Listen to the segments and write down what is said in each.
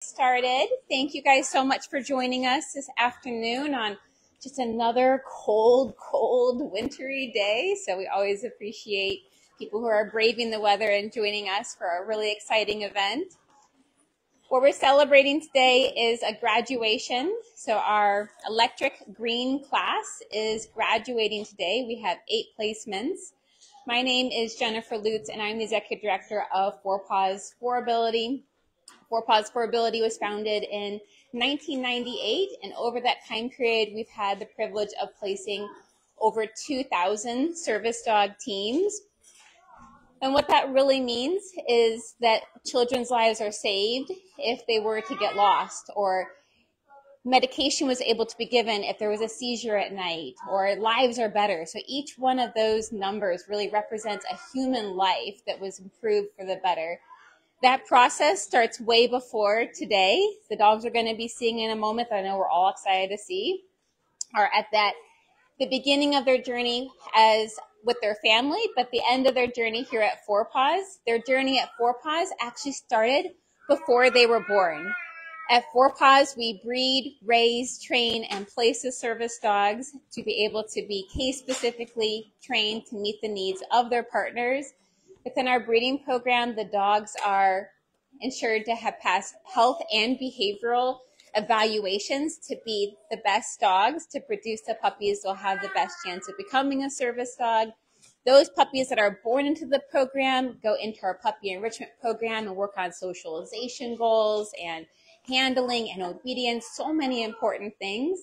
Started. Thank you guys so much for joining us this afternoon on just another cold, wintry day. So we always appreciate people who are braving the weather and joining us for a really exciting event. What we're celebrating today is a graduation. So our electric green class is graduating today. We have 8 placements. My name is Jennifer Lutz, and I'm the Executive Director of 4Paws for Ability. 4Paws for Ability was founded in 1998, and over that time period, we've had the privilege of placing over 2,000 service dog teams. And what that really means is that children's lives are saved if they were to get lost, or medication was able to be given if there was a seizure at night, or lives are better. So each one of those numbers really represents a human life that was improved for the better. That process starts way before today. The dogs we're going to be seeing in a moment that I know we're all excited to see are at the beginning of their journey as with their family, but the end of their journey here at 4Paws. Their journey at 4Paws actually started before they were born. At 4Paws, we breed, raise, train, and place the service dogs to be able to be case-specifically trained to meet the needs of their partners. Within our breeding program, the dogs are ensured to have passed health and behavioral evaluations to be the best dogs to produce the puppies that will have the best chance of becoming a service dog. Those puppies that are born into the program go into our puppy enrichment program and work on socialization goals and handling and obedience, so many important things.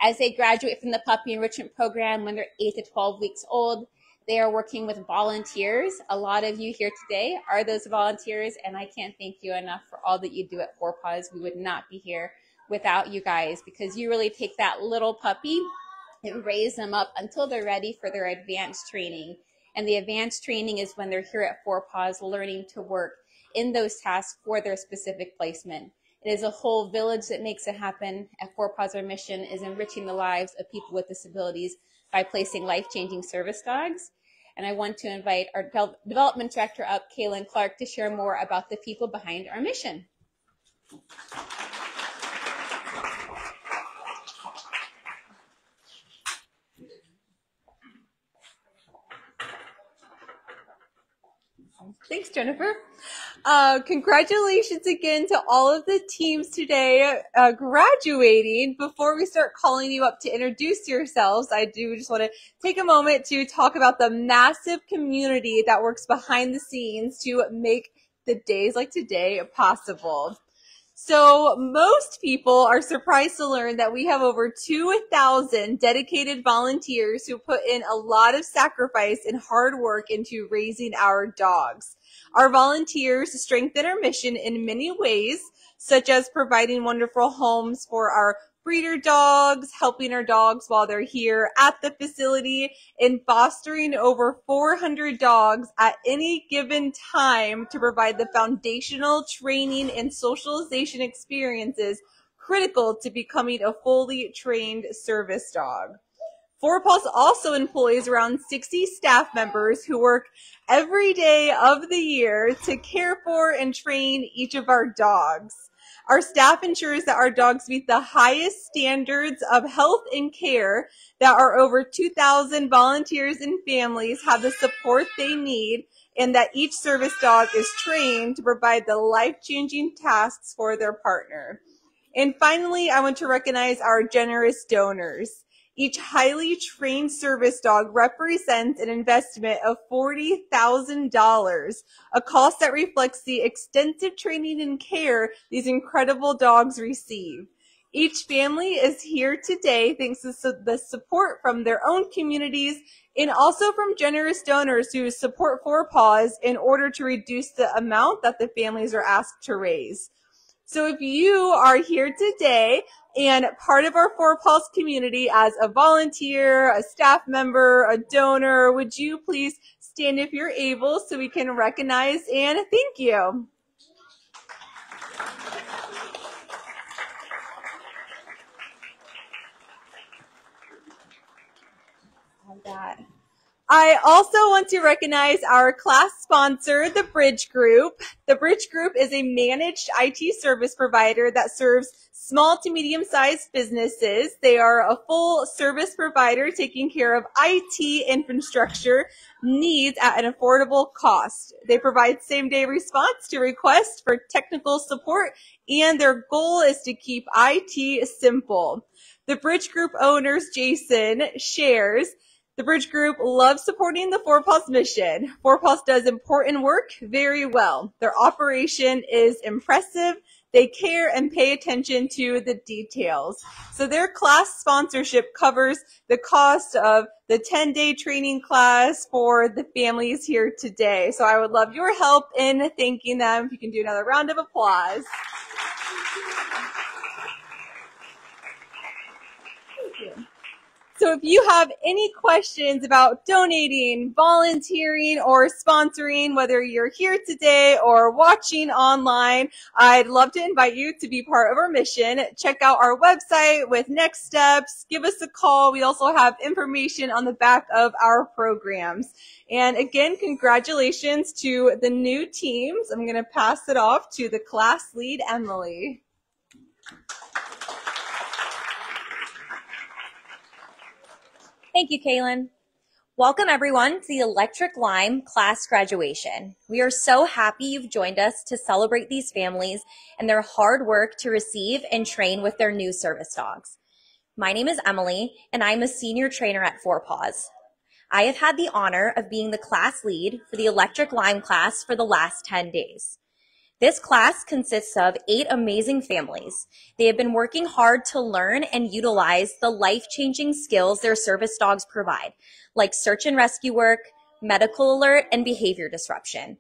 As they graduate from the puppy enrichment program when they're 8 to 12 weeks old, they are working with volunteers. A lot of you here today are those volunteers, and I can't thank you enough for all that you do at 4Paws. We would not be here without you guys, because you really take that little puppy and raise them up until they're ready for their advanced training. And the advanced training is when they're here at 4Paws learning to work in those tasks for their specific placement. It is a whole village that makes it happen. At 4Paws, our mission is enriching the lives of people with disabilities by placing life-changing service dogs. And I want to invite our development director up, Kaylin Clark, to share more about the people behind our mission. Thanks, Jennifer. Congratulations again to all of the teams today graduating. Before we start calling you up to introduce yourselves, I do just want to take a moment to talk about the massive community that works behind the scenes to make the days like today possible. So most people are surprised to learn that we have over 2,000 dedicated volunteers who put in a lot of sacrifice and hard work into raising our dogs. Our volunteers strengthen our mission in many ways, such as providing wonderful homes for our breeder dogs, helping our dogs while they're here at the facility, and fostering over 400 dogs at any given time to provide the foundational training and socialization experiences critical to becoming a fully trained service dog. 4Paws also employs around 60 staff members who work every day of the year to care for and train each of our dogs. Our staff ensures that our dogs meet the highest standards of health and care, that our over 2,000 volunteers and families have the support they need, and that each service dog is trained to provide the life-changing tasks for their partner. And finally, I want to recognize our generous donors. Each highly trained service dog represents an investment of $40,000, a cost that reflects the extensive training and care these incredible dogs receive. Each family is here today thanks to the support from their own communities and also from generous donors who support 4Paws in order to reduce the amount that the families are asked to raise. So if you are here today and part of our 4Paws community as a volunteer, a staff member, a donor, would you please stand if you're able so we can recognize and thank you. Love that. I also want to recognize our class sponsor, the Bridge Group. The Bridge Group is a managed IT service provider that serves small to medium-sized businesses. They are a full service provider taking care of IT infrastructure needs at an affordable cost. They provide same-day response to requests for technical support, and their goal is to keep IT simple. The Bridge Group owners, Jason, shares, the Bridge Group loves supporting the Four Paws mission. Four Paws does important work very well. Their operation is impressive. They care and pay attention to the details. So their class sponsorship covers the cost of the 10-day training class for the families here today. So I would love your help in thanking them. If you can do another round of applause. Thank you. So if you have any questions about donating, volunteering, or sponsoring, whether you're here today or watching online, I'd love to invite you to be part of our mission. Check out our website with next steps. Give us a call. We also have information on the back of our programs. And again, congratulations to the new teams. I'm going to pass it off to the class lead, Emily. Thank you, Kaylin. Welcome everyone to the Electric Lime class graduation. We are so happy you've joined us to celebrate these families and their hard work to receive and train with their new service dogs. My name is Emily, and I'm a senior trainer at Four Paws. I have had the honor of being the class lead for the Electric Lime class for the last 10 days. This class consists of 8 amazing families. They have been working hard to learn and utilize the life-changing skills their service dogs provide, like search and rescue work, medical alert, and behavior disruption.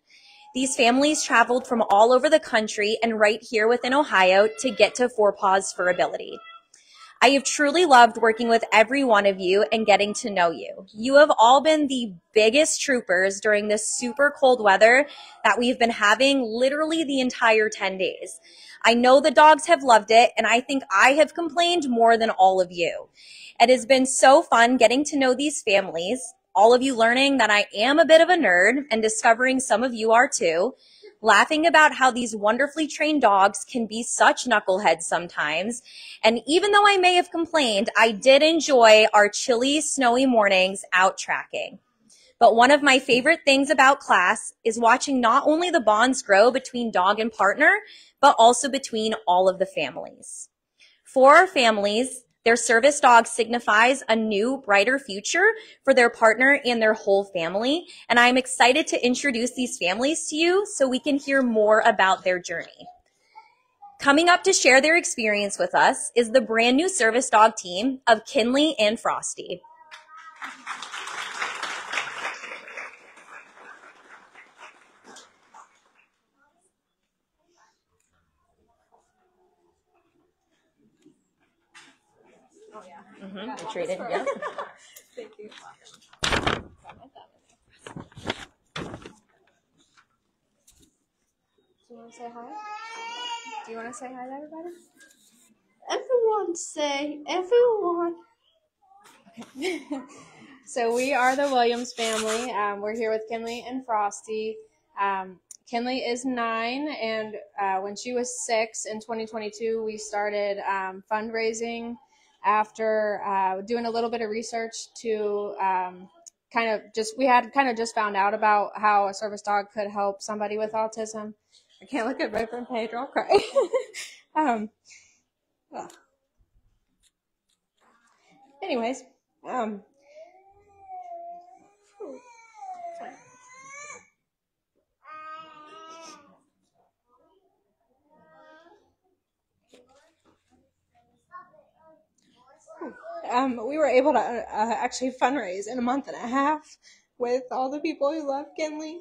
These families traveled from all over the country and right here within Ohio to get to Four Paws for Ability. I have truly loved working with every one of you and getting to know you. You have all been the biggest troopers during this super cold weather that we've been having literally the entire 10 days. I know the dogs have loved it, and I think I have complained more than all of you. It has been so fun getting to know these families, all of you learning that I am a bit of a nerd and discovering some of you are too, laughing about how these wonderfully trained dogs can be such knuckleheads sometimes. And even though I may have complained, I did enjoy our chilly, snowy mornings out tracking. But one of my favorite things about class is watching not only the bonds grow between dog and partner, but also between all of the families. For our families, their service dog signifies a new, brighter future for their partner and their whole family. And I'm excited to introduce these families to you so we can hear more about their journey. Coming up to share their experience with us is the brand new service dog team of Kinley and Frosty. I traded, yeah. Thank you. Do you want to say hi? Do you want to say hi to everybody? Everyone. Okay. So we are the Williams family. We're here with Kinley and Frosty. Kinley is 9, and when she was 6 in 2022, we started fundraising after doing a little bit of research to we had just found out about how a service dog could help somebody with autism. I can't look at Reverend Pedro, I'll cry. Anyways, we were able to actually fundraise in a month and a half with all the people who love Kinley.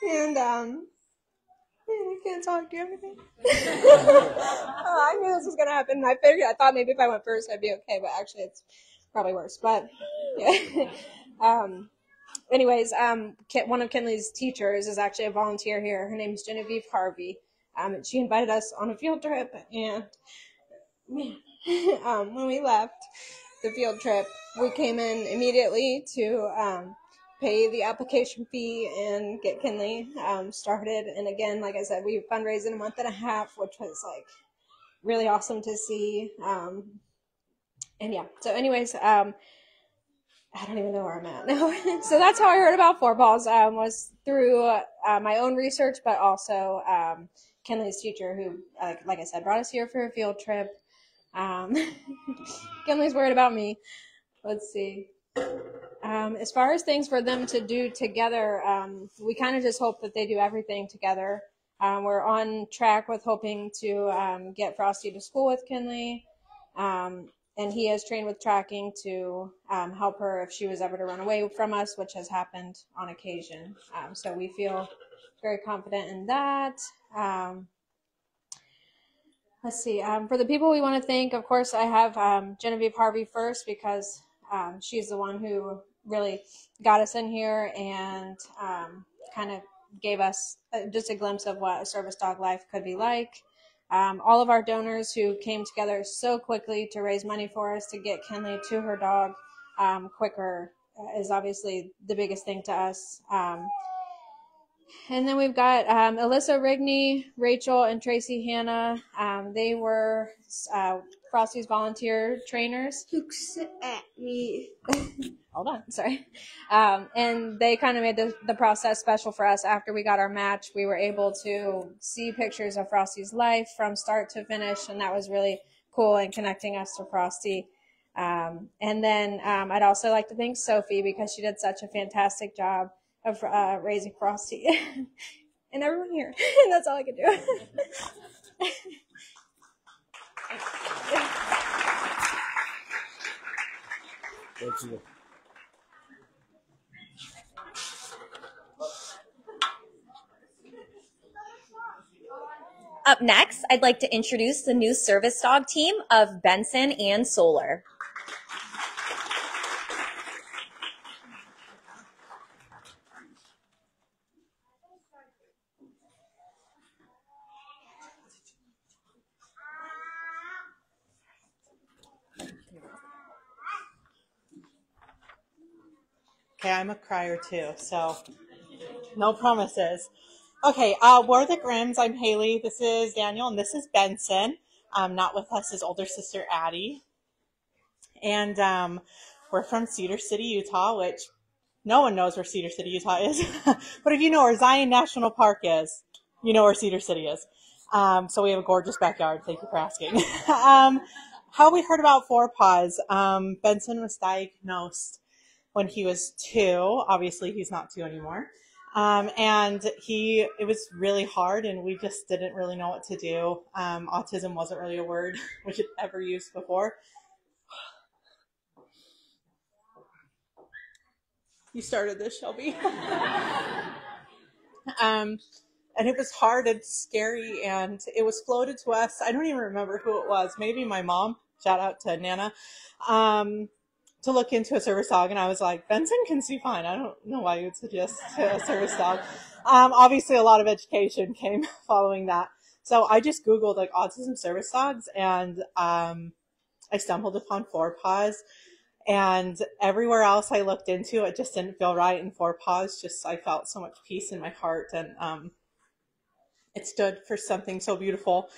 And I can't talk. Do you have anything? I knew this was going to happen. I thought maybe if I went first, I'd be okay, but actually it's probably worse. But yeah. Anyways, one of Kinley's teachers is actually a volunteer here. Her name is Genevieve Harvey. And she invited us on a field trip, and man, when we left the field trip, we came in immediately to pay the application fee and get Kinley started. And again, like I said, we fundraised in a month and a half, which was like really awesome to see. And yeah, so anyways, I don't even know where I'm at now. So that's how I heard about Four Paws, was through my own research, but also Kinley's teacher who, like I said, brought us here for a field trip. Kinley's worried about me. Let's see. As far as things for them to do together, we kind of just hope that they do everything together. We're on track with hoping to get Frosty to school with Kinley. And he has trained with tracking to help her if she was ever to run away from us, which has happened on occasion. So we feel very confident in that. Let's see. For the people we want to thank, of course, I have Genevieve Harvey first because she's the one who really got us in here and kind of gave us just a glimpse of what a service dog life could be like. All of our donors who came together so quickly to raise money for us to get Kinley to her dog quicker is obviously the biggest thing to us. And then we've got Alyssa Rigney, Rachel, and Tracy Hanna. They were Frosty's volunteer trainers. Looks at me. Hold on, sorry. And they kind of made the process special for us. After we got our match, we were able to see pictures of Frosty's life from start to finish, and that was really cool in connecting us to Frosty. And then I'd also like to thank Sophie because she did such a fantastic job of raising Frosty and everyone here. And that's all I could do. Thank you. Up next, I'd like to introduce the new service dog team of Benson and Solar. Okay, I'm a crier too, so no promises. Okay, we're the Grimms. I'm Haley. This is Daniel, and this is Benson. Not with us, his older sister, Addie. And we're from Cedar City, Utah, which no one knows where Cedar City, Utah is. But if you know where Zion National Park is, you know where Cedar City is. So we have a gorgeous backyard. Thank you for asking. How we heard about Four Paws. Benson was diagnosed when he was 2. Obviously, he's not 2 anymore. And it was really hard, and we just didn't really know what to do. Autism wasn't really a word we had ever used before. You started this, Shelby. And it was hard and scary, and it was floated to us. I don't even remember who it was. Maybe my mom. Shout out to Nana. To look into a service dog, and I was like, Benson can see fine. I don't know why you would suggest a service dog. Obviously, a lot of education came following that. So I just Googled like autism service dogs, and I stumbled upon Four Paws. And everywhere else I looked into, it just didn't feel right. And Four Paws, I felt so much peace in my heart, and it stood for something so beautiful.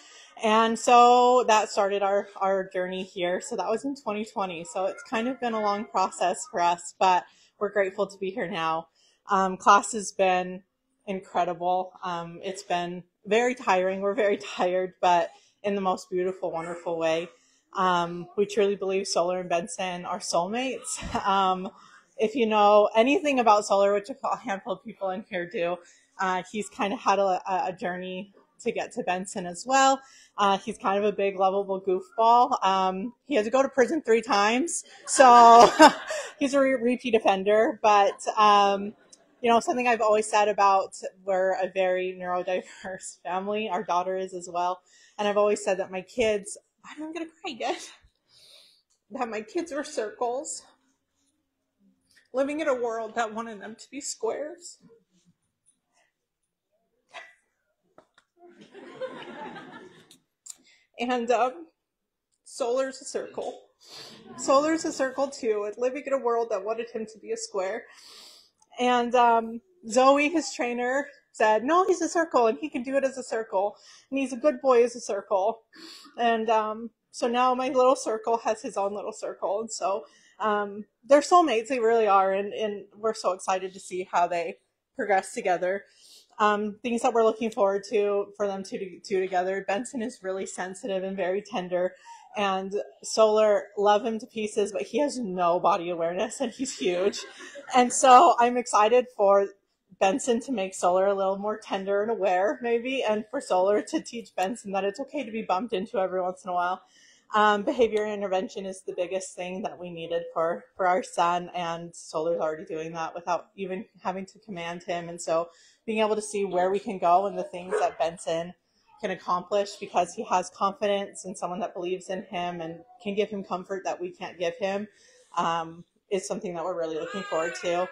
And so that started our journey here. So that was in 2020. So it's kind of been a long process for us, but we're grateful to be here now. Class has been incredible. It's been very tiring. We're very tired, but in the most beautiful, wonderful way. We truly believe Solar and Benson are soulmates. If you know anything about Solar, which a handful of people in here do, he's kind of had a journey to get to Benson as well. He's kind of a big, lovable goofball. He had to go to prison 3 times, so he's a repeat offender. But, something I've always said about we're a very neurodiverse family. Our daughter is as well. And I've always said that my kids, I'm not going to cry yet, that my kids were circles, living in a world that wanted them to be squares. And Solar's a circle. Solar's a circle too, and living in a world that wanted him to be a square. And Zoe, his trainer, said, no, he's a circle, and he can do it as a circle, and he's a good boy as a circle. And so now my little circle has his own little circle. And so they're soulmates, they really are, and we're so excited to see how they progress together. Things that we're looking forward to for them to do together. Benson is really sensitive and very tender, and Solar, love him to pieces, but he has no body awareness, and he's huge. And so I'm excited for Benson to make Solar a little more tender and aware, maybe, and for Solar to teach Benson that it's okay to be bumped into every once in a while. Behavior intervention is the biggest thing that we needed for our son, and Solar's already doing that without even having to command him. And so being able to see where we can go and the things that Benson can accomplish because he has confidence and someone that believes in him and can give him comfort that we can't give him is something that we're really looking forward to.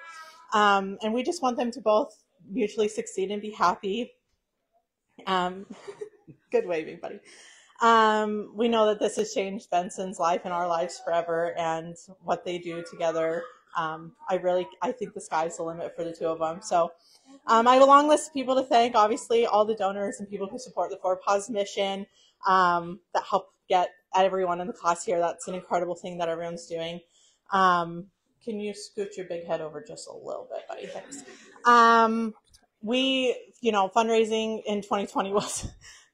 And we just want them to both mutually succeed and be happy. Good waving, buddy. We know that this has changed Benson's life and our lives forever, and what they do together, I think the sky's the limit for the two of them. So I have a long list of people to thank, obviously, all the donors and people who support the Forward Pause mission that help get everyone in the class here. That's an incredible thing that everyone's doing. Can you scoot your big head over just a little bit, buddy? Thanks. Fundraising in 2020 was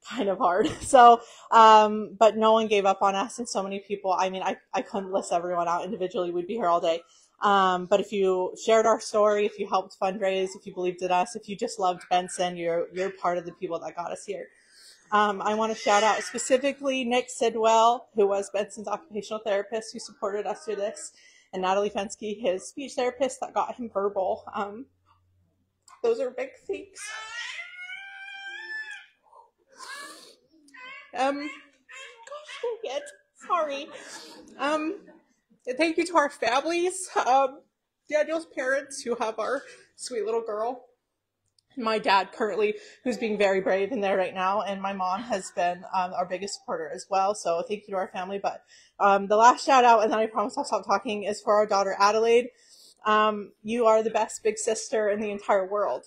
kind of hard. So, but no one gave up on us, and so many people, I mean, I couldn't list everyone out individually. We'd be here all day. But if you shared our story, if you helped fundraise, if you believed in us, if you just loved Benson, you're part of the people that got us here. I want to shout out specifically Nick Sidwell, who was Benson's occupational therapist, who supported us through this, and Natalie Fensky, his speech therapist that got him verbal. Those are big things. Sorry. Thank you to our families, Daniel's parents, who have our sweet little girl, my dad currently, who's being very brave in there right now, and my mom has been our biggest supporter as well. So thank you to our family. But the last shout out, and then I promise I'll stop talking, is for our daughter Adelaide. You are the best big sister in the entire world,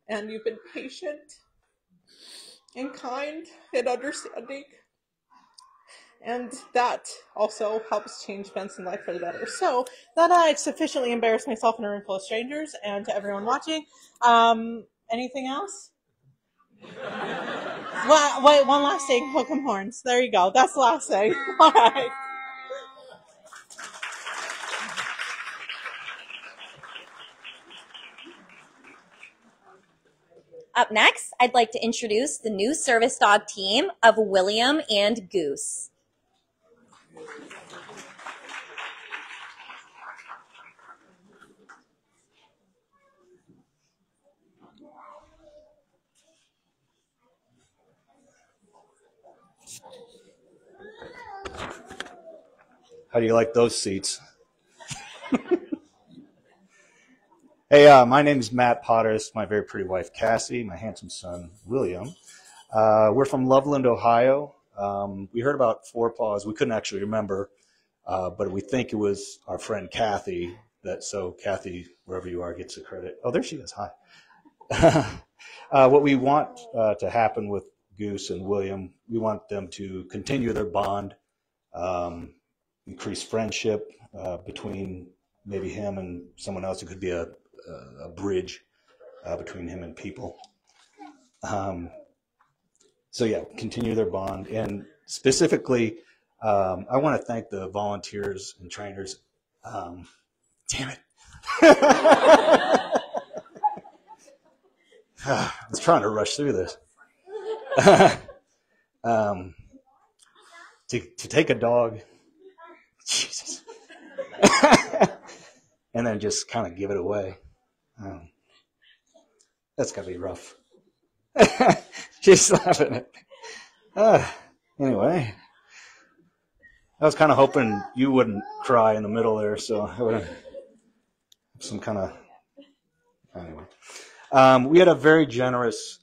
and you've been patient and kind and understanding. And that also helps change Benson's life for the better. So that I've sufficiently embarrassed myself in a room full of strangers, and to everyone watching. Anything else? Well, wait, one last thing. Hook'em horns. There you go. That's the last thing. All right. Up next, I'd like to introduce the new service dog team of William and Goose. How do you like those seats? Hey, my name is Matt Potter. This is my very pretty wife, Cassie, my handsome son, William. We're from Loveland, Ohio. We heard about Four Paws. We couldn't actually remember, but we think it was our friend Kathy. So Kathy, wherever you are, gets the credit. Oh, there she is. Hi. What we want to happen with Goose and William, we want them to continue their bond, increase friendship between maybe him and someone else. It could be a bridge between him and people. So yeah, continue their bond. And specifically, I want to thank the volunteers and trainers. Damn it. I was trying to rush through this. To take a dog, Jesus, and then just kind of give it away. That's got to be rough. She's laughing at me. Anyway, I was kind of hoping you wouldn't cry in the middle there, so I would have some kind of... Anyway. We had a very generous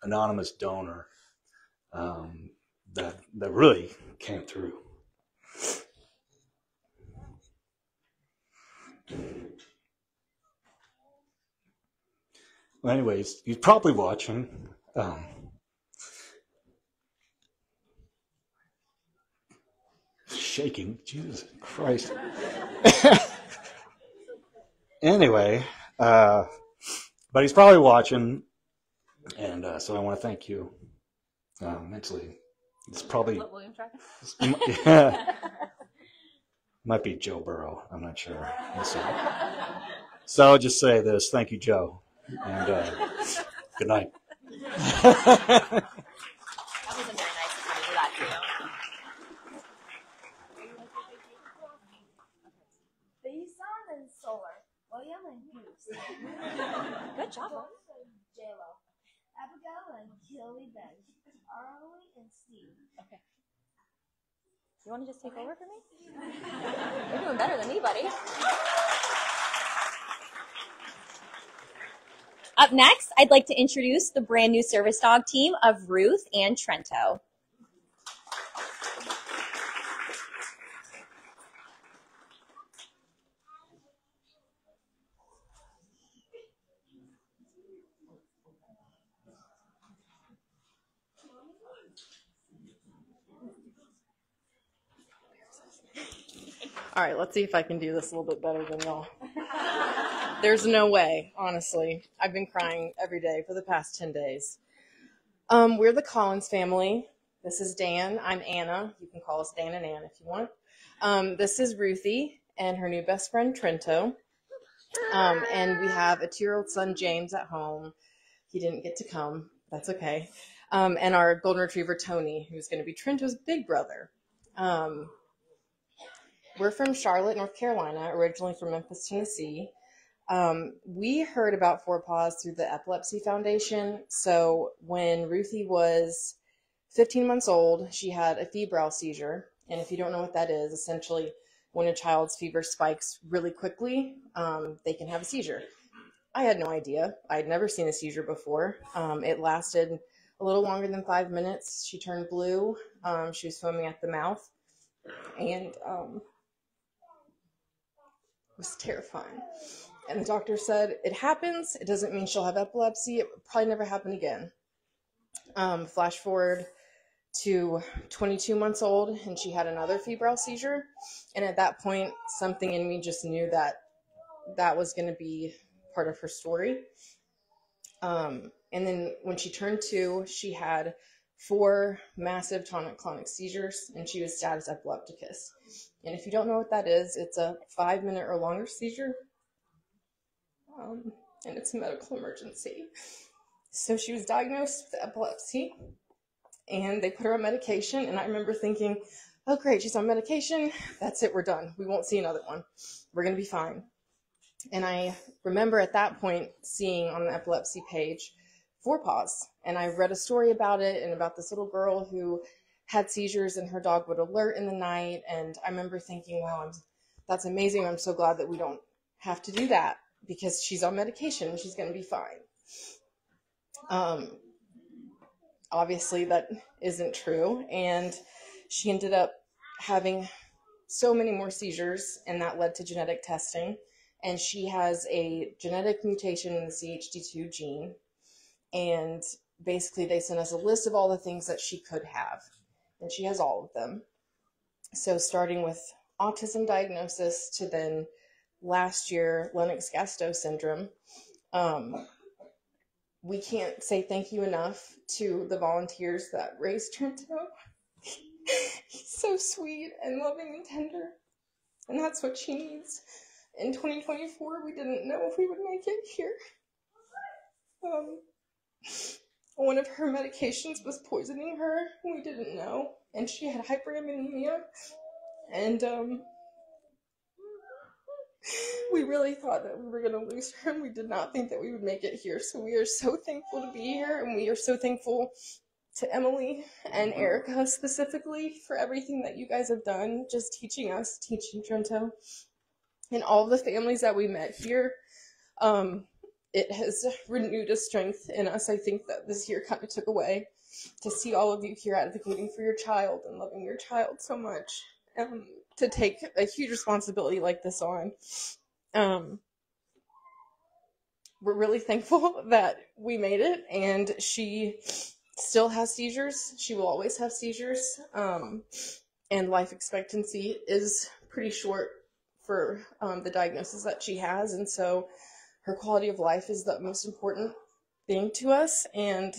anonymous donor that really came through. Well, anyways, he's probably watching. Shaking. Jesus Christ. Anyway, but he's probably watching, and so I want to thank you immensely. It's probably William Shatner? yeah, might be Joe Burrow. I'm not sure. We'll see. So I'll just say this: thank you, Joe, and good night. That wasn't very nice of you to do that to you. Bison and Solar, William and Goose. Good job. Mom. J-Lo, Abigail and Kelly Ben, Arlie and Steve. Okay. You want to just take over for me? You're doing better than me, buddy. Up next, I'd like to introduce the brand new service dog team of Ruth and Trento. All right, let's see if I can do this a little bit better than y'all. There's no way, honestly. I've been crying every day for the past 10 days. We're the Collins family. This is Dan. I'm Anna. You can call us Dan and Ann if you want. This is Ruthie and her new best friend, Trento. And we have a 2-year-old son, James, at home. He didn't get to come. That's okay. And our golden retriever, Tony, who's going to be Trento's big brother. We're from Charlotte, North Carolina, originally from Memphis, Tennessee. We heard about Four Paws through the Epilepsy Foundation. So when Ruthie was 15 months old, she had a febrile seizure. And if you don't know what that is, essentially when a child's fever spikes really quickly, they can have a seizure. I had no idea. I'd never seen a seizure before. It lasted a little longer than 5 minutes. She turned blue. She was foaming at the mouth. And it was terrifying. And the doctor said, it happens. It doesn't mean she'll have epilepsy. It will probably never happen again. Flash forward to 22 months old, and she had another febrile seizure. And at that point, something in me just knew that that was going to be part of her story. And then when she turned 2, she had 4 massive tonic-clonic seizures, and she was status epilepticus. And if you don't know what that is, it's a 5-minute or longer seizure, and it's a medical emergency. So she was diagnosed with epilepsy, and they put her on medication, and I remember thinking, oh great, she's on medication, that's it, we're done. We won't see another one. We're going to be fine. And I remember at that point seeing on the epilepsy page Four Paws, and I read a story about it and about this little girl who had seizures and her dog would alert in the night. And I remember thinking, wow, that's amazing. I'm so glad that we don't have to do that because she's on medication and she's going to be fine. Obviously that isn't true. And she ended up having so many more seizures, and that led to genetic testing. And she has a genetic mutation in the CHD2 gene. And basically they sent us a list of all the things that she could have. And she has all of them. So starting with autism diagnosis to then last year, Lennox-Gastaut syndrome. We can't say thank you enough to the volunteers that raised Trento. He's so sweet and loving and tender. And that's what she needs. In 2024, we didn't know if we would make it here. One of her medications was poisoning her. We didn't know. And she had hyperammonemia. And we really thought that we were going to lose her, and we did not think that we would make it here. So we are so thankful to be here, and we are so thankful to Emily and Erica specifically for everything that you guys have done, just teaching us, teaching Trento, and all the families that we met here. It has renewed a strength in us. I think that this year kind of took away, to see all of you here advocating for your child and loving your child so much, to take a huge responsibility like this on. we're really thankful that we made it, and she still has seizures. She will always have seizures, and life expectancy is pretty short for the diagnosis that she has, and so her quality of life is the most important thing to us, and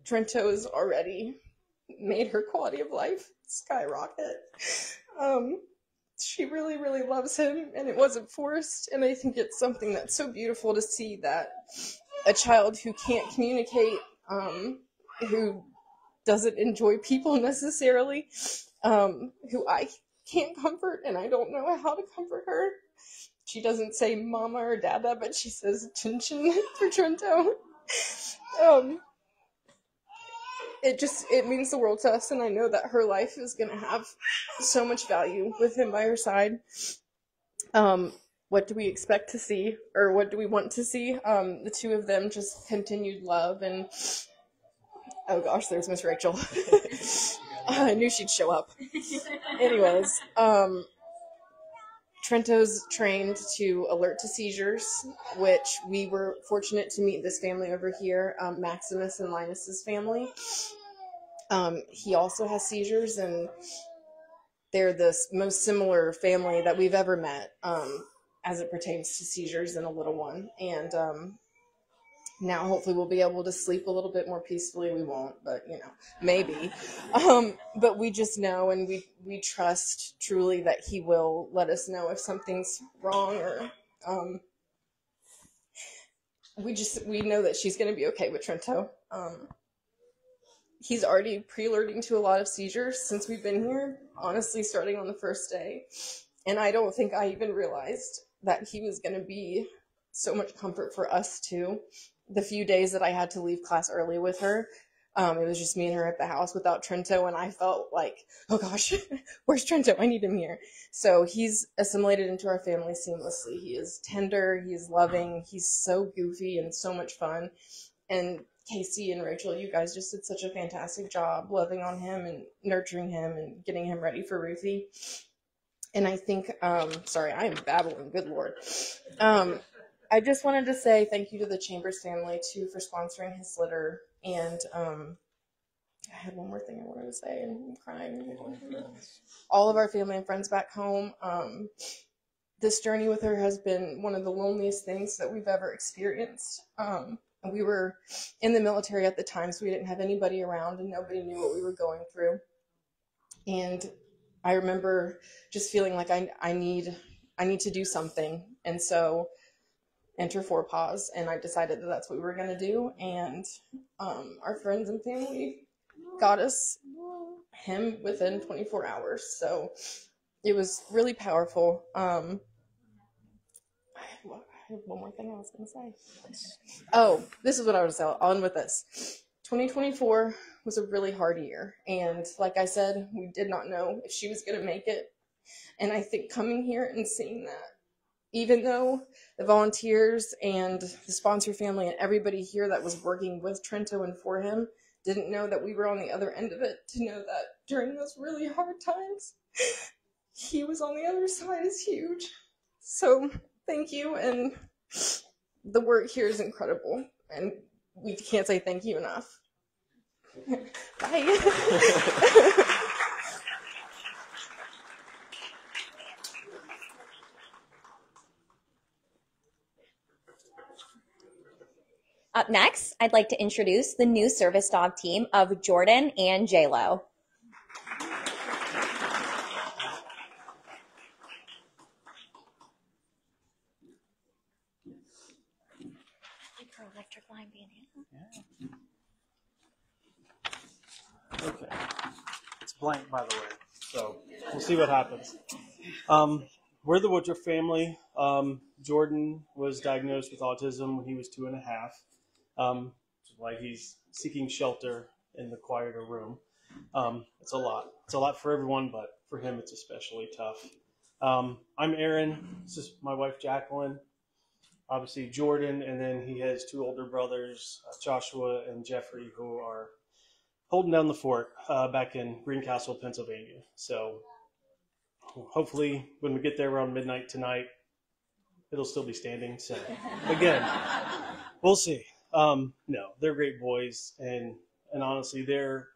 Trento has already made her quality of life skyrocket. She really, really loves him, and it wasn't forced, and I think it's something that's so beautiful to see, that a child who can't communicate, who doesn't enjoy people necessarily, who I can't comfort, and I don't know how to comfort her. She doesn't say mama or dada, but she says chin chin for Trento. It means the world to us, and I know that her life is going to have so much value with him by her side. What do we expect to see, or what do we want to see? The two of them just continued love, and oh gosh, there's Miss Rachel. I knew she'd show up. Anyways, Trento's trained to alert to seizures, which we were fortunate to meet this family over here, Maximus and Linus's family. He also has seizures, and they're the most similar family that we've ever met, as it pertains to seizures in a little one. And now hopefully we'll be able to sleep a little bit more peacefully. We won't, but maybe. But we just know, and we trust truly that he will let us know if something's wrong, or we know that she's going to be okay with Trento. He's already pre-alerting to a lot of seizures since we've been here, honestly, starting on the first day. And I don't think I even realized that he was going to be so much comfort for us too. The few days that I had to leave class early with her, it was just me and her at the house without Trento, and I felt like, oh gosh, where's Trento? I need him here. So he's assimilated into our family seamlessly. He is tender, he is loving, he's so goofy and so much fun. And Casey and Rachel, you guys just did such a fantastic job loving on him and nurturing him and getting him ready for Ruthie. And I think, sorry, I am babbling, good Lord. I just wanted to say thank you to the Chambers family, too, for sponsoring his litter. And I had one more thing I wanted to say, and I'm crying. All of our family and friends back home. This journey with her has been one of the loneliest things that we've ever experienced. We were in the military at the time, so we didn't have anybody around, and nobody knew what we were going through. And I remember just feeling like I need to do something. And so enter Four Paws, and I decided that that's what we were going to do. And our friends and family got us him within 24 hours. So it was really powerful. I have one more thing I was going to say. Oh, this is what I was on with this. 2024 was a really hard year. And like I said, we did not know if she was going to make it. And I think coming here and seeing that, even though the volunteers and the sponsor family and everybody here that was working with Trento and for him didn't know that we were on the other end of it, to know that during those really hard times, he was on the other side is huge. So thank you, and the work here is incredible, and we can't say thank you enough. Bye. Up next, I'd like to introduce the new service dog team of Jordan and J-Lo. Electric line bandana. Okay. It's blank, by the way, so we'll see what happens. We're the Woodruff family. Jordan was diagnosed with autism when he was 2.5. Which is why he's seeking shelter in the quieter room. It's a lot. It's a lot for everyone, but for him, it's especially tough. I'm Aaron. This is my wife, Jacqueline. Obviously, Jordan, and then he has 2 older brothers, Joshua and Jeffrey, who are holding down the fort back in Greencastle, Pennsylvania. So hopefully, when we get there around midnight tonight, it'll still be standing. So again, We'll see. No, they're great boys, and honestly, they're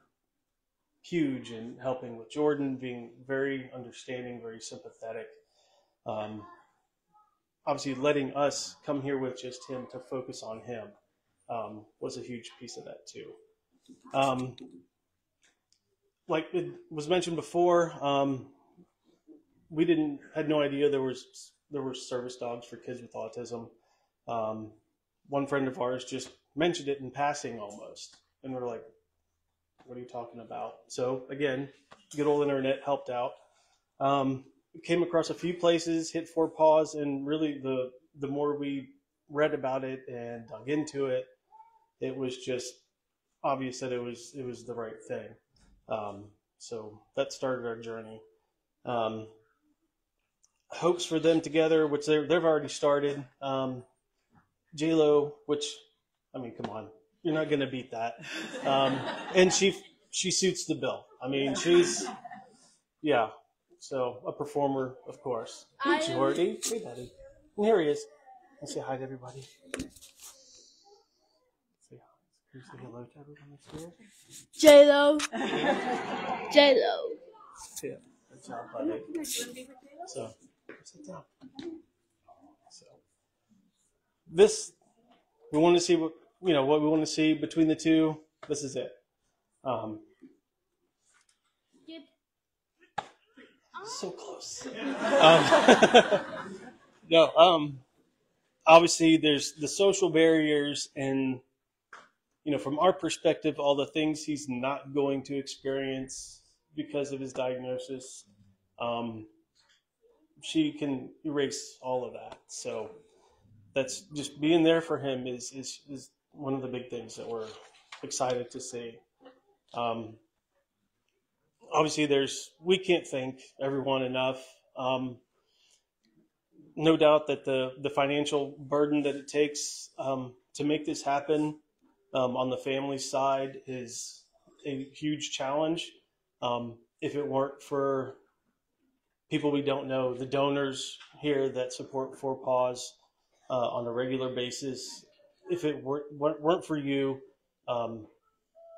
huge in helping with Jordan, being very understanding, very sympathetic. Obviously, letting us come here with just him to focus on him was a huge piece of that too. Like it was mentioned before, we had no idea there were service dogs for kids with autism. One friend of ours just mentioned it in passing almost, and we're like, what are you talking about? So again, good old internet helped out. Came across a few places, hit 4 Paws, and really the more we read about it and dug into it, it was just obvious that it was the right thing. So that started our journey. Hopes for them together, which they've already started. J-Lo, which, I mean, come on, you're not going to beat that. And she suits the bill. I mean, yeah. So a performer, of course. Hey, Jordy. Hey, buddy. And here he is. Let's say hi to everybody. Say hello to everyone that's here. J-Lo. J-Lo. Yeah, good job, buddy. So, sit down. So, this, we want to see what we want to see between the two. This is it. So close. No, obviously there's the social barriers and, from our perspective, all the things he's not going to experience because of his diagnosis. She can erase all of that. So that's just being there for him is one of the big things that we're excited to see. Obviously, we can't thank everyone enough. No doubt that the financial burden that it takes to make this happen on the family side is a huge challenge. If it weren't for people we don't know, the donors here that support 4 Paws on a regular basis, if it weren't for you,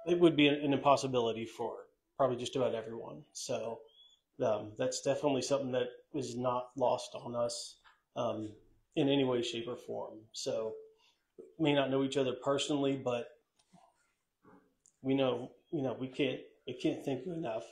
it would be an impossibility for probably just about everyone. So that's definitely something that is not lost on us in any way, shape, or form. So we may not know each other personally, but we know, we can't thank you enough.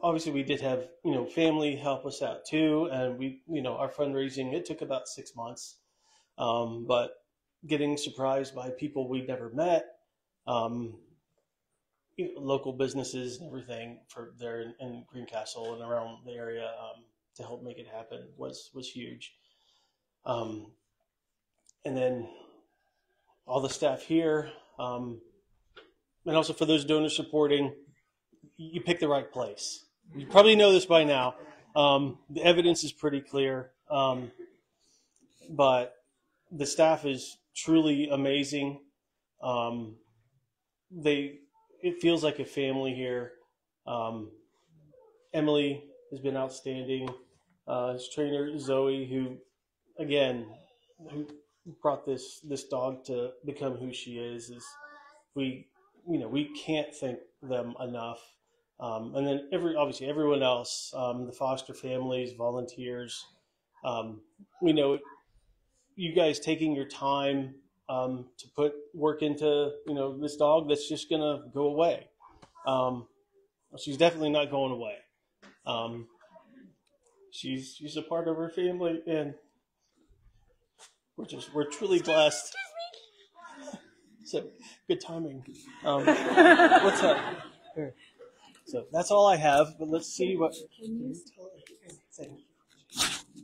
Obviously we did have, family help us out too. And we, our fundraising, it took about 6 months. But getting surprised by people we'd never met, local businesses and everything for there in Greencastle and around the area to help make it happen was huge. And then all the staff here, and also for those donors supporting, you picked the right place. You probably know this by now. The evidence is pretty clear, but the staff is truly amazing. It feels like a family here. Emily has been outstanding. His trainer Zoe, who brought this dog to become who she is we can't thank them enough. And then obviously everyone else, the foster families, volunteers, you guys taking your time to put work into, this dog that's just going to go away. She's definitely not going away. She's a part of our family, and we're truly blessed. So good timing. What's up? Here. So that's all I have, but let's see what.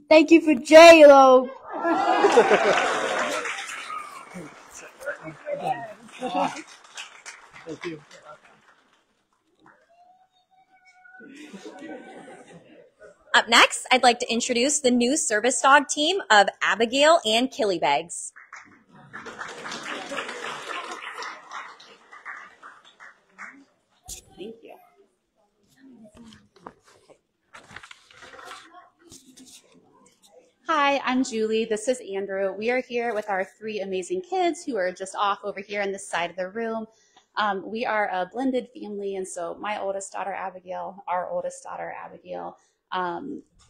Thank you for J-Lo. Thank you. Up next, I'd like to introduce the new service dog team of Abigail and Killybegs. Thank you. Hi, I'm Julie. This is Andrew. We are here with our 3 amazing kids who are just off over here on this side of the room. We are a blended family, and so my oldest daughter, Abigail, our oldest daughter, Abigail,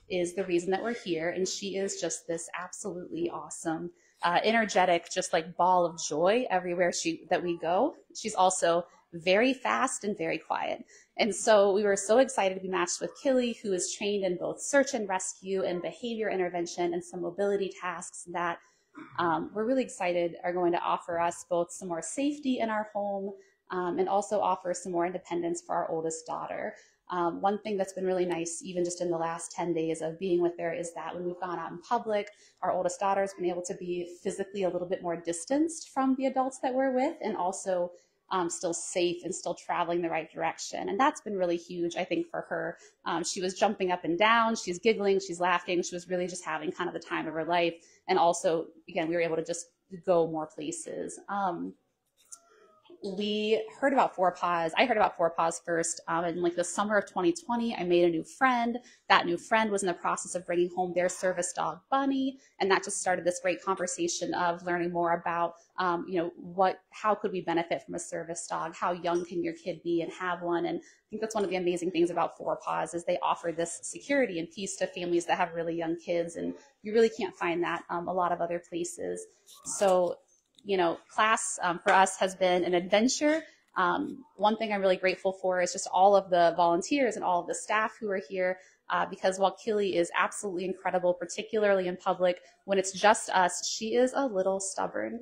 is the reason that we're here, and she is just this absolutely awesome, energetic, just like ball of joy everywhere that we go. She's also very fast and very quiet. And so we were so excited to be matched with Killy, who is trained in both search and rescue and behavior intervention and some mobility tasks that we're really excited are going to offer us both some more safety in our home and also offer some more independence for our oldest daughter. One thing that's been really nice, even just in the last 10 days of being with her, is that when we've gone out in public, our oldest daughter has been able to be physically a little bit more distanced from the adults that we're with, and also still safe and still traveling the right direction. And that's been really huge, I think, for her. She was jumping up and down, she's giggling, she's laughing, she was really just having kind of the time of her life. And also, again, we were able to just go more places. We heard about Four Paws. I heard about Four Paws first in like the summer of 2020. I made a new friend. That new friend was in the process of bringing home their service dog, Bunny, and that just started this great conversation of learning more about, how could we benefit from a service dog? How young can your kid be and have one? And I think that's one of the amazing things about Four Paws is they offer this security and peace to families that have really young kids, and you really can't find that a lot of other places. So class for us has been an adventure. One thing I'm really grateful for is just all of the volunteers and all of the staff who are here, because while Killy is absolutely incredible, particularly in public, when it's just us, she is a little stubborn,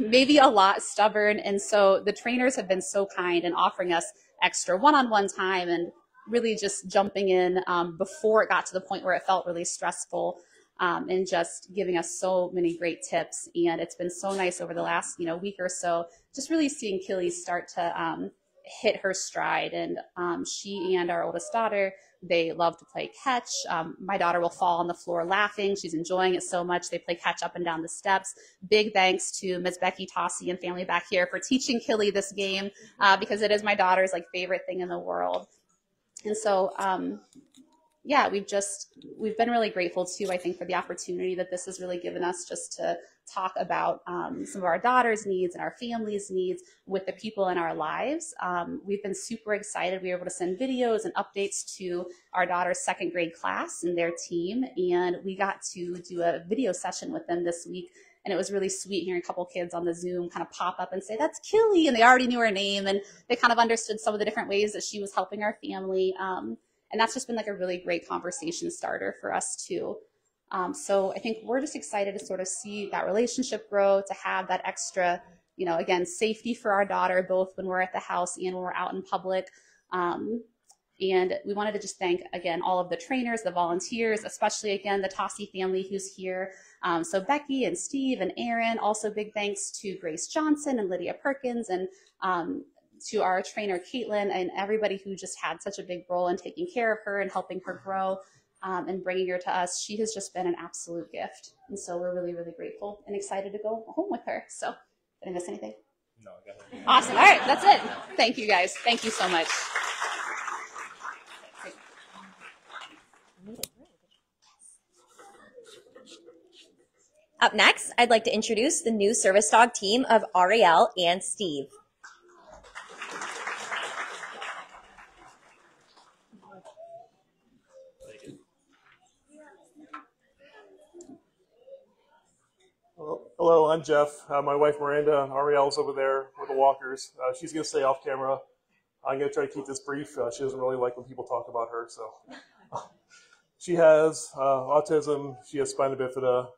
maybe a lot stubborn. And so the trainers have been so kind in offering us extra one-on-one time and really just jumping in before it got to the point where it felt really stressful. And just giving us so many great tips. And it's been so nice over the last, week or so, just really seeing Killy start to hit her stride. And she and our oldest daughter, they love to play catch. My daughter will fall on the floor laughing. She's enjoying it so much. They play catch up and down the steps. Big thanks to Ms. Becky Tossi and family back here for teaching Killy this game because it is my daughter's favorite thing in the world. And so, we've been really grateful too, I think, for the opportunity that this has really given us just to talk about some of our daughter's needs and our family's needs with the people in our lives. We've been super excited. We were able to send videos and updates to our daughter's 2nd grade class and their team, and we got to do a video session with them this week. And it was really sweet hearing a couple kids on the Zoom kind of pop up and say, "That's Killy," and they already knew her name, and they kind of understood some of the different ways that she was helping our family. And that's just been a really great conversation starter for us too. So I think we're just excited to sort of see that relationship grow, to have that extra, again, safety for our daughter, both when we're at the house and when we're out in public. And we wanted to just thank, again, all of the trainers, the volunteers, especially, again, the Tossi family who's here. So Becky and Steve and Aaron, also big thanks to Grace Johnson and Lydia Perkins, and to our trainer, Caitlin, and everybody who just had such a big role in taking care of her and helping her grow and bringing her to us. She has just been an absolute gift. And so we're really, really grateful and excited to go home with her. So did I miss anything? No, I got it. Awesome. All right, that's it. Thank you, guys. Thank you so much. Up next, I'd like to introduce the new service dog team of Ariel and Steve. Hello, I'm Jeff. My wife Miranda, Ariel's over there with the walkers. She's going to stay off camera. I'm going to try to keep this brief. She doesn't really like when people talk about her. So she has autism. She has spina bifida.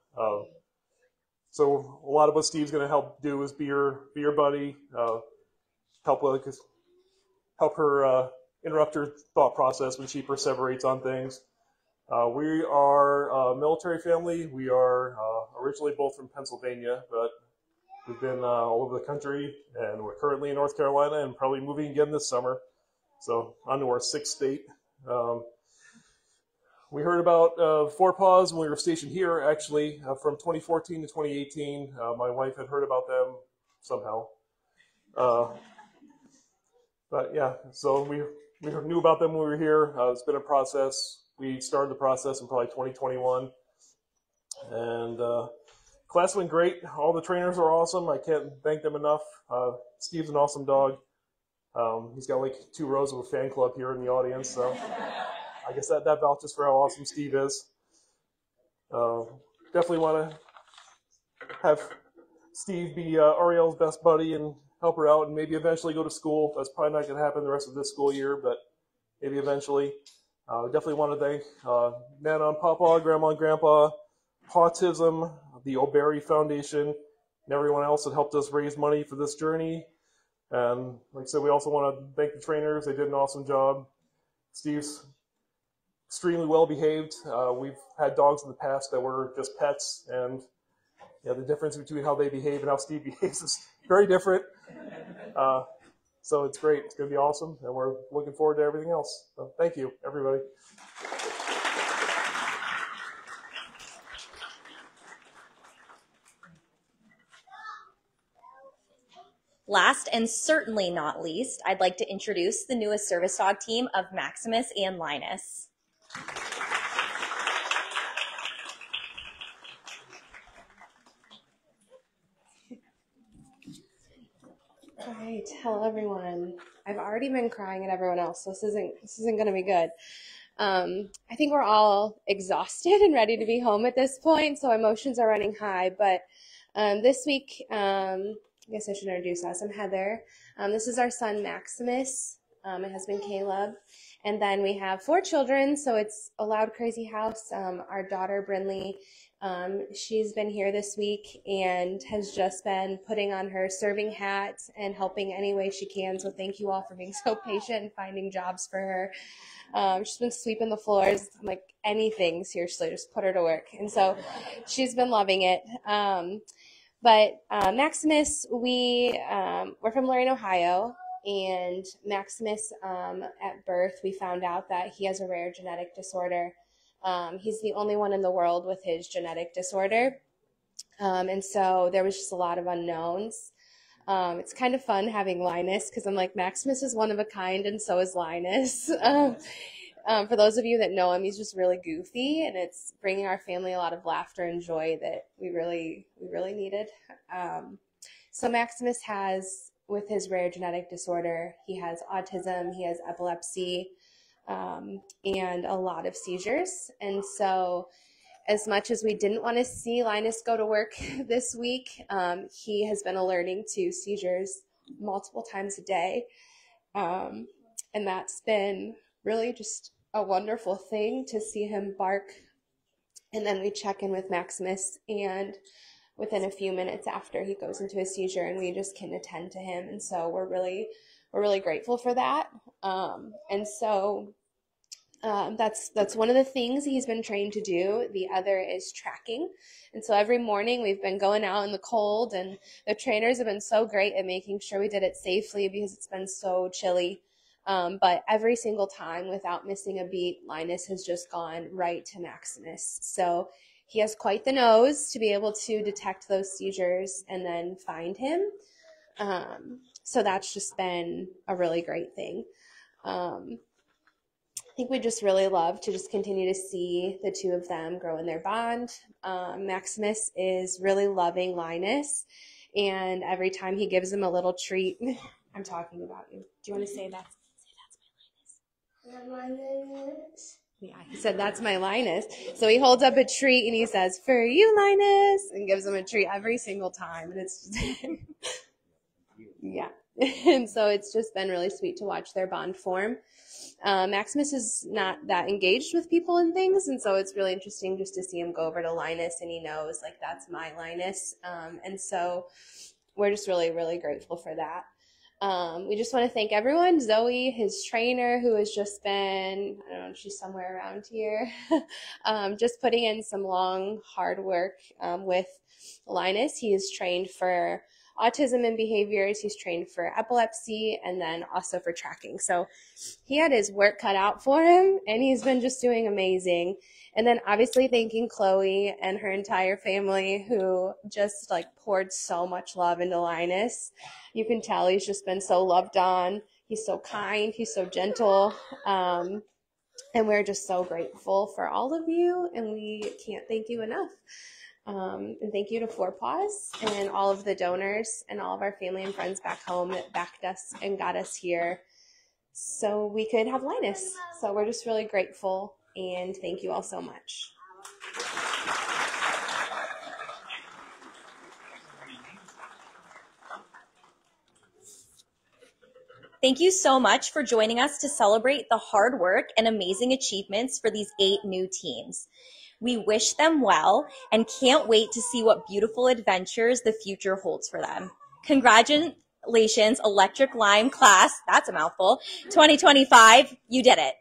So a lot of what Steve's going to help do is be your buddy, help her interrupt her thought process when she perseverates on things. We are a military family. We are originally both from Pennsylvania, but we've been all over the country, and we're currently in North Carolina and probably moving again this summer. So on to our 6th state. We heard about Four Paws when we were stationed here, actually, from 2014 to 2018. My wife had heard about them somehow. But yeah, so we knew about them when we were here. It's been a process. We started the process in probably 2021. And class went great. All the trainers are awesome. I can't thank them enough. Steve's an awesome dog. He's got like 2 rows of a fan club here in the audience, so I guess that vouches for how awesome Steve is. Definitely want to have Steve be Ariel's best buddy and help her out and maybe eventually go to school. That's probably not going to happen the rest of this school year, but maybe eventually. Definitely want to thank Nana and Papa, Grandma and Grandpa, Autism, the O'Berry Foundation, and everyone else that helped us raise money for this journey. And like I said, we also want to thank the trainers. They did an awesome job. Steve's extremely well behaved. We've had dogs in the past that were just pets, and the difference between how they behave and how Steve behaves is very different. So it's great. It's going to be awesome, and we're looking forward to everything else. So thank you, everybody. Last and certainly not least, I'd like to introduce the newest service dog team of Maximus and Linus. All right, hello everyone. I've already been crying at everyone else, so this isn't going to be good. I think we're all exhausted and ready to be home at this point, so emotions are running high. But this week, I guess I should introduce us. I'm Heather. This is our son Maximus, my husband Caleb, and then we have 4 children, so it's a loud, crazy house. Our daughter Brinley, she's been here this week and has just been putting on her serving hat and helping any way she can. So thank you all for being so patient and finding jobs for her. She's been sweeping the floors, like anything, seriously, just put her to work. And so she's been loving it. But Maximus, we're from Lorain, Ohio, and Maximus, at birth, we found out that he has a rare genetic disorder. He's the only one in the world with his genetic disorder. And so there was just a lot of unknowns. It's kind of fun having Linus because I'm like, Maximus is one of a kind and so is Linus. For those of you that know him, he's just really goofy, and it's bringing our family a lot of laughter and joy that we really needed. So Maximus has, with his rare genetic disorder, he has autism, he has epilepsy, and a lot of seizures. And so as much as we didn't want to see Linus go to work this week, he has been alerting to seizures multiple times a day. And that's been really just a wonderful thing to see him bark. And then we check in with Maximus, and within a few minutes after, he goes into a seizure and we just can attend to him. And so we're really grateful for that. And so that's one of the things he's been trained to do. The other is tracking. And so every morning we've been going out in the cold, and the trainers have been so great at making sure we did it safely because it's been so chilly. But every single time, without missing a beat, Linus has just gone right to Maximus. So he has quite the nose to be able to detect those seizures and then find him. So that's just been a really great thing. I think we just really love to just continue to see the two of them grow in their bond. Maximus is really loving Linus, and every time he gives him a little treat, I'm talking about you. Do you want to say that? Yeah, he said, that's my Linus. So he holds up a treat and he says, for you, Linus, and gives him a treat every single time. And it's just, yeah. And so it's just been really sweet to watch their bond form. Maximus is not that engaged with people and things, and so it's really interesting just to see him go over to Linus, and he knows, like, that's my Linus. And so we're just really grateful for that. We just want to thank everyone. Zoe, his trainer, who has just been, I don't know, she's somewhere around here, just putting in some long, hard work with Linus. He is trained for autism and behaviors. He's trained for epilepsy and then also for tracking. So he had his work cut out for him, and he's been just doing amazing. And then obviously thanking Chloe and her entire family, who just like poured so much love into Linus. You can tell he's just been so loved on. He's so kind. He's so gentle. And we're just so grateful for all of you, and we can't thank you enough. And thank you to Four Paws and all of the donors and all of our family and friends back home that backed us and got us here so we could have Linus. So we're just really grateful, and thank you all so much. Thank you so much for joining us to celebrate the hard work and amazing achievements for these 8 new teens. We wish them well and can't wait to see what beautiful adventures the future holds for them. Congratulations, Electric Lime Class, that's a mouthful, 2025, you did it.